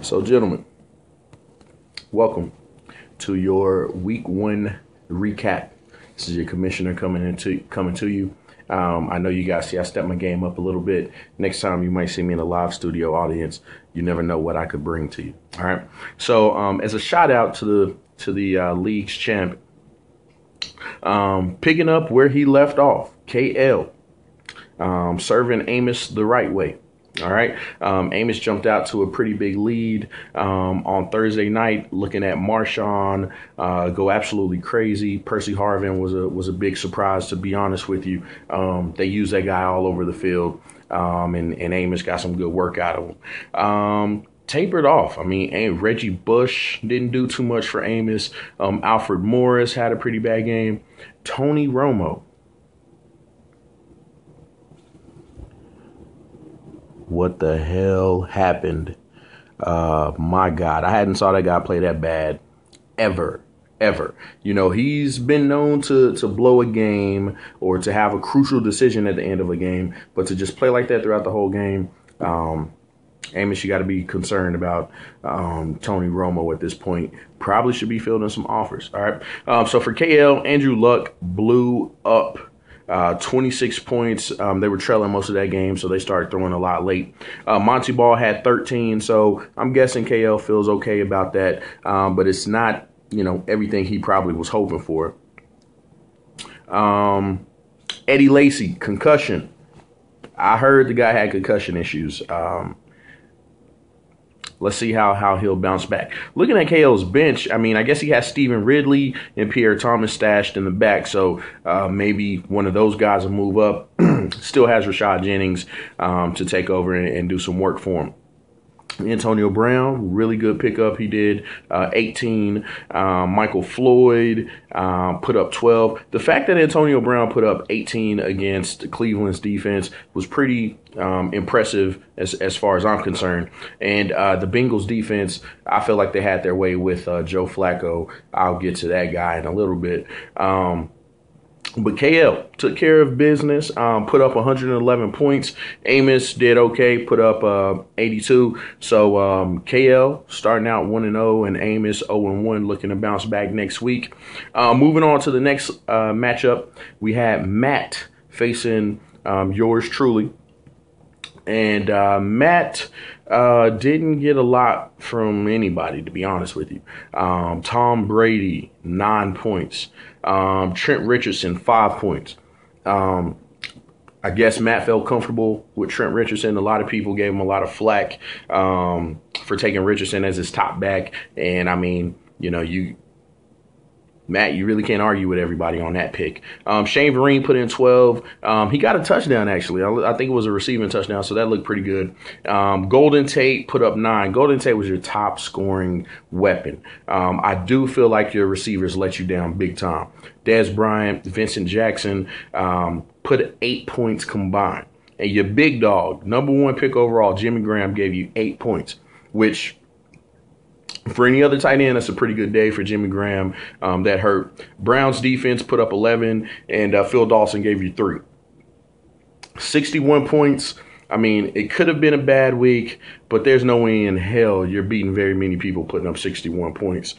So, gentlemen, welcome to your week one recap. This is your commissioner coming to you. I know you guys see I stepped my game up a little bit. Next time you might see me in a live studio audience. You never know what I could bring to you. All right. So, as a shout out to the league's champ, picking up where he left off, KL, serving Amos the right way. All right. Amos jumped out to a pretty big lead on Thursday night, looking at Marshawn go absolutely crazy. Percy Harvin was a big surprise, to be honest with you. They used that guy all over the field, and Amos got some good work out of him. Tapered off. I mean, Reggie Bush didn't do too much for Amos. Alfred Morris had a pretty bad game. Tony Romo. What the hell happened? My God, I hadn't saw that guy play that bad ever. You know, he's been known to blow a game or to have a crucial decision at the end of a game, but to just play like that throughout the whole game, Amos, you got to be concerned about Tony Romo at this point. Probably should be fielding some offers. All right. So for KL, Andrew Luck blew up. 26 points. They were trailing most of that game, so they started throwing a lot late. Monty Ball had 13, so I'm guessing KL feels okay about that, but it's not, everything he probably was hoping for. Eddie Lacy, concussion. I heard the guy had concussion issues. Let's see how he'll bounce back. Looking at KO's bench, I mean, I guess he has Stephen Ridley and Pierre Thomas stashed in the back, so maybe one of those guys will move up. Still has Rashad Jennings to take over and do some work for him. Antonio Brown, really good pickup. He did 18. Michael Floyd put up 12. The fact that Antonio Brown put up 18 against Cleveland's defense was pretty impressive as far as I'm concerned. And the Bengals defense, I feel like they had their way with Joe Flacco. I'll get to that guy in a little bit. But KL took care of business, put up 111 points. Amos did okay, put up 82. So KL starting out 1-0 and Amos 0-1, looking to bounce back next week. Moving on to the next matchup, we had Matt facing yours truly. And Matt didn't get a lot from anybody, to be honest with you. Tom Brady, 9 points. Trent Richardson, 5 points. I guess Matt felt comfortable with Trent Richardson. A lot of people gave him a lot of flack for taking Richardson as his top back. And, I mean, Matt, you really can't argue with everybody on that pick. Shane Vereen put in 12. He got a touchdown, actually. I think it was a receiving touchdown, so that looked pretty good. Golden Tate put up 9. Golden Tate was your top scoring weapon. I do feel like your receivers let you down big time. Dez Bryant, Vincent Jackson put 8 points combined. And your big dog, number 1 pick overall, Jimmy Graham, gave you 8 points, which for any other tight end, that's a pretty good day for Jimmy Graham. That hurt. Browns defense put up 11, and Phil Dawson gave you 3. 61 points. I mean, it could have been a bad week, but there's no way in hell you're beating very many people putting up 61 points.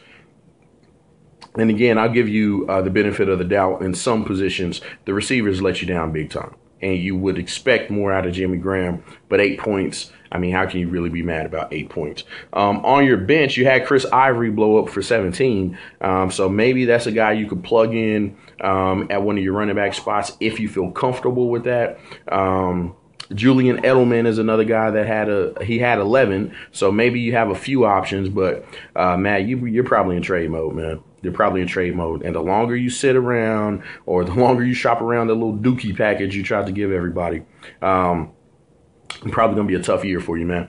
And again, I'll give you the benefit of the doubt in some positions. The receivers let you down big time, and you would expect more out of Jimmy Graham, but 8 points. I mean, how can you really be mad about 8 points? On your bench, you had Chris Ivory blow up for 17. So maybe that's a guy you could plug in at one of your running back spots if you feel comfortable with that. Julian Edelman is another guy that had 11. So maybe you have a few options, but Matt, you're probably in trade mode, man. You're probably in trade mode. And the longer you sit around or the longer you shop around the little dookie package you tried to give everybody, probably going to be a tough year for you, man.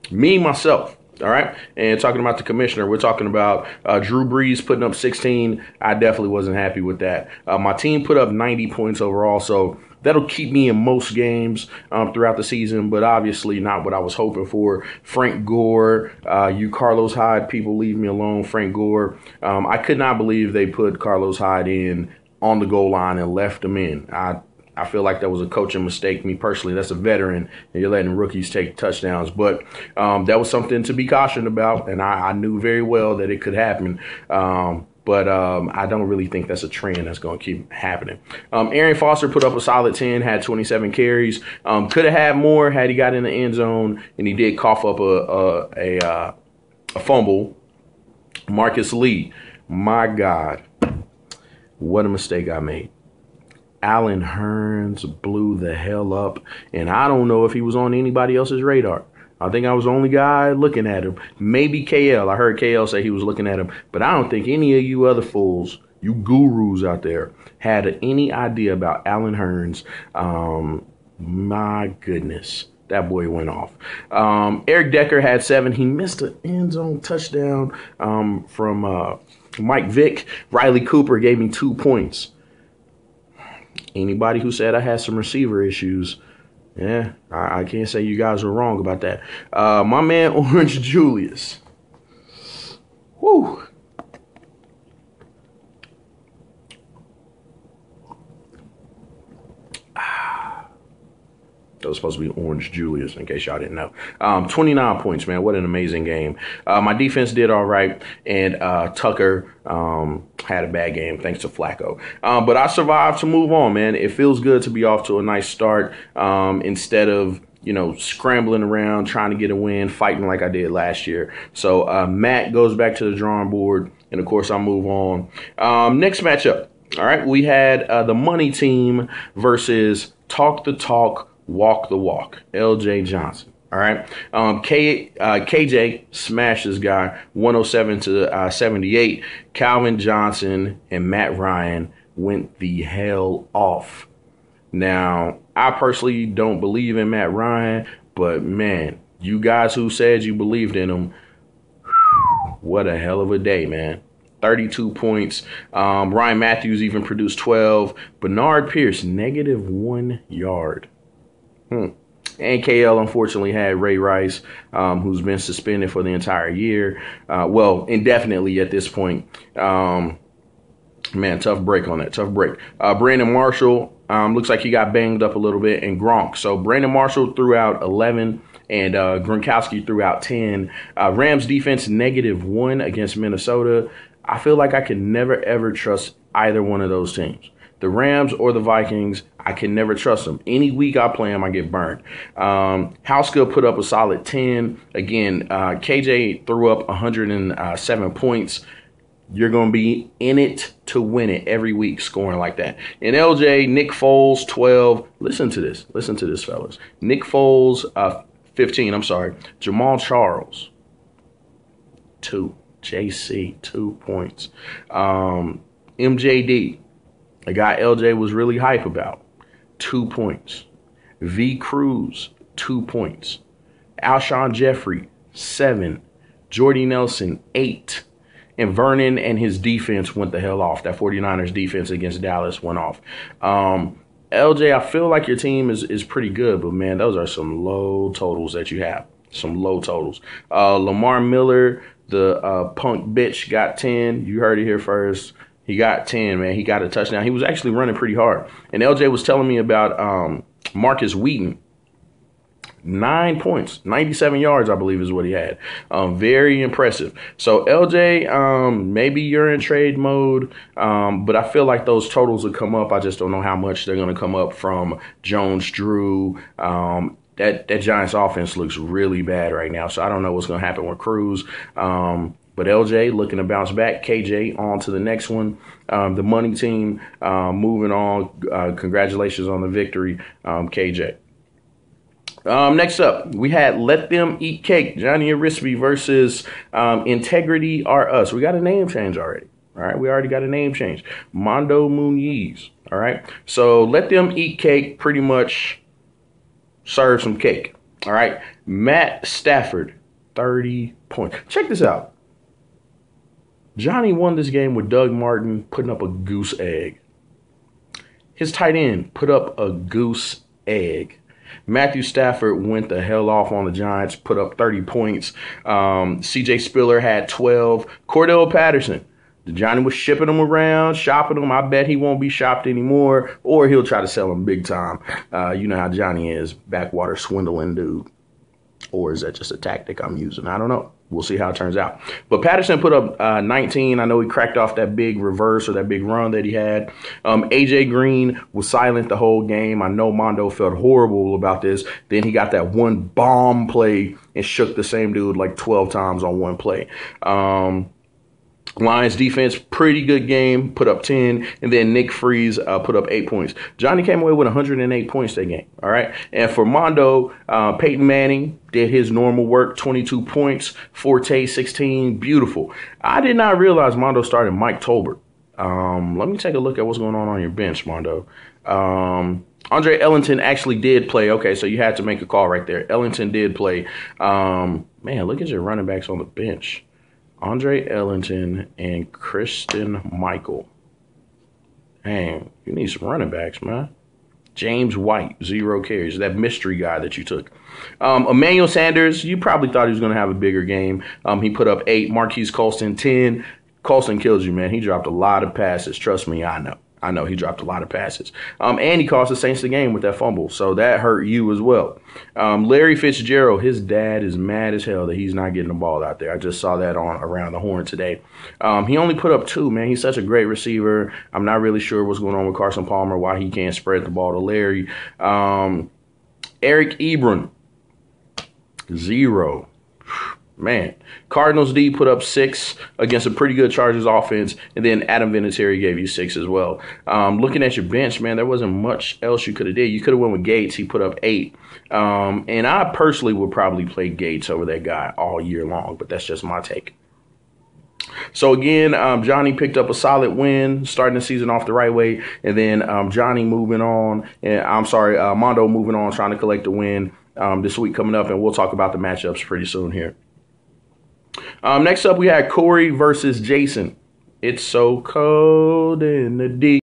Myself, all right? And talking about the commissioner, we're talking about Drew Brees putting up 16. I definitely wasn't happy with that. My team put up 90 points overall, so that'll keep me in most games throughout the season, but obviously not what I was hoping for. Frank Gore, you Carlos Hyde people, leave me alone. Frank Gore, I could not believe they put Carlos Hyde in on the goal line and left him in. I feel like that was a coaching mistake. Me personally, that's a veteran, and you're letting rookies take touchdowns. But that was something to be cautioned about, and I knew very well that it could happen. But I don't really think that's a trend that's going to keep happening. Arian Foster put up a solid 10, had 27 carries. Could have had more had he got in the end zone, and he did cough up a fumble. Marcus Lee, my God, what a mistake I made. Allen Hurns blew the hell up, and I don't know if he was on anybody else's radar. I think I was the only guy looking at him. Maybe KL. I heard KL say he was looking at him, but I don't think any of you other fools, you gurus out there, had any idea about Allen Hurns. My goodness, that boy went off. Eric Decker had 7. He missed an end zone touchdown from Mike Vick. Riley Cooper gave me 2 points. Anybody who said I had some receiver issues, yeah, I can't say you guys were wrong about that. My man Orange Julius. Whew. That was supposed to be Orange Julius, in case y'all didn't know. 29 points, man. What an amazing game. My defense did all right, and Tucker had a bad game thanks to Flacco. But I survived to move on, man. It feels good to be off to a nice start instead of, scrambling around, trying to get a win, fighting like I did last year. So Matt goes back to the drawing board, and, of course, I move on. Next matchup. All right, we had the money team versus Talk the Talk, Walk the Walk, L.J. Johnson. All right. KJ smashed this guy 107 to 78. Calvin Johnson and Matt Ryan went the hell off. Now, I personally don't believe in Matt Ryan, but man, you guys who said you believed in him, what a hell of a day, man. 32 points. Ryan Matthews even produced 12. Bernard Pierce, -1 yard. And KL unfortunately had Ray Rice, who's been suspended for the entire year. Well, indefinitely at this point. Man, tough break on that. Tough break. Brandon Marshall looks like he got banged up a little bit, and Gronk. So Brandon Marshall threw out 11, and Gronkowski threw out 10. Rams defense -1 against Minnesota. I feel like I can never, ever trust either one of those teams. The Rams or the Vikings, I can never trust them. Any week I play them, I get burned. Hauska put up a solid 10. Again, KJ threw up 107 points. You're going to be in it to win it every week, scoring like that. And LJ, Nick Foles, 12. Listen to this. Listen to this, fellas. Nick Foles, 15, I'm sorry. Jamal Charles, 2. JC, 2 points. MJD, a guy LJ was really hype about, 2 points. V. Cruz, 2 points. Alshon Jeffrey, 7. Jordy Nelson, 8. And Vernon and his defense went the hell off. That 49ers defense against Dallas went off. LJ, I feel like your team is pretty good, but, man, those are some low totals that you have. Some low totals. Lamar Miller, the punk bitch, got 10. You heard it here first. He got 10, man. He got a touchdown. He was actually running pretty hard. And LJ was telling me about Marcus Wheaton. 9 points, 97 yards, I believe is what he had. Very impressive. So, LJ, maybe you're in trade mode, but I feel like those totals will come up. I just don't know how much they're going to come up from Jones, Drew. That Giants offense looks really bad right now, so I don't know what's going to happen with Cruz. But LJ looking to bounce back. KJ on to the next one. The money team moving on. Congratulations on the victory, KJ. Next up, we had Let Them Eat Cake, Johnny Arisby versus Integrity Are Us. We got a name change already. All right, we already got a name change. Mondo Muniz. All right, so Let Them Eat Cake pretty much serve some cake. All right, Matt Stafford, 30 points. Check this out. Johnny won this game with Doug Martin putting up a goose egg. His tight end put up a goose egg. Matthew Stafford went the hell off on the Giants, put up 30 points. C.J. Spiller had 12. Cordell Patterson, Johnny was shipping them around, shopping them. I bet he won't be shopped anymore, or he'll try to sell them big time. You know how Johnny is, backwater swindling dude. Or is that just a tactic I'm using? I don't know. We'll see how it turns out. But Patterson put up 19. I know he cracked off that big reverse or that big run that he had. AJ Green was silent the whole game. I know Mondo felt horrible about this. Then he got that one bomb play and shook the same dude like 12 times on one play. Lions defense, pretty good game, put up 10, and then Nick Freeze put up 8 points. Johnny came away with 108 points that game, all right? And for Mondo, Peyton Manning did his normal work, 22 points, Forte 16, beautiful. I did not realize Mondo started Mike Tolbert. Let me take a look at what's going on your bench, Mondo. Andre Ellington actually did play. Okay, so you had to make a call right there. Ellington did play. Man, look at your running backs on the bench. Andre Ellington and Kristen Michael. Dang, you need some running backs, man. James White, 0 carries. That mystery guy that you took. Emmanuel Sanders, you probably thought he was going to have a bigger game. He put up 8. Marquise Colston, 10. Colston kills you, man. He dropped a lot of passes. Trust me, I know. I know he dropped a lot of passes. And he cost the Saints the game with that fumble. So that hurt you as well. Larry Fitzgerald, his dad is mad as hell that he's not getting the ball out there. I just saw that on Around the Horn today. He only put up 2, man. He's such a great receiver. I'm not really sure what's going on with Carson Palmer, why he can't spread the ball to Larry. Eric Ebron, 0. Man, Cardinals D put up 6 against a pretty good Chargers offense, and then Adam Vinatieri gave you 6 as well. Looking at your bench, man, there wasn't much else you could have did. You could have went with Gates. He put up 8. And I personally would probably play Gates over that guy all year long, but that's just my take. So again, Johnny picked up a solid win, starting the season off the right way, and then Johnny moving on, and Mondo moving on, trying to collect a win this week coming up, and we'll talk about the matchups pretty soon here. Next up, we had Corey versus Jason. It's so cold in the deep.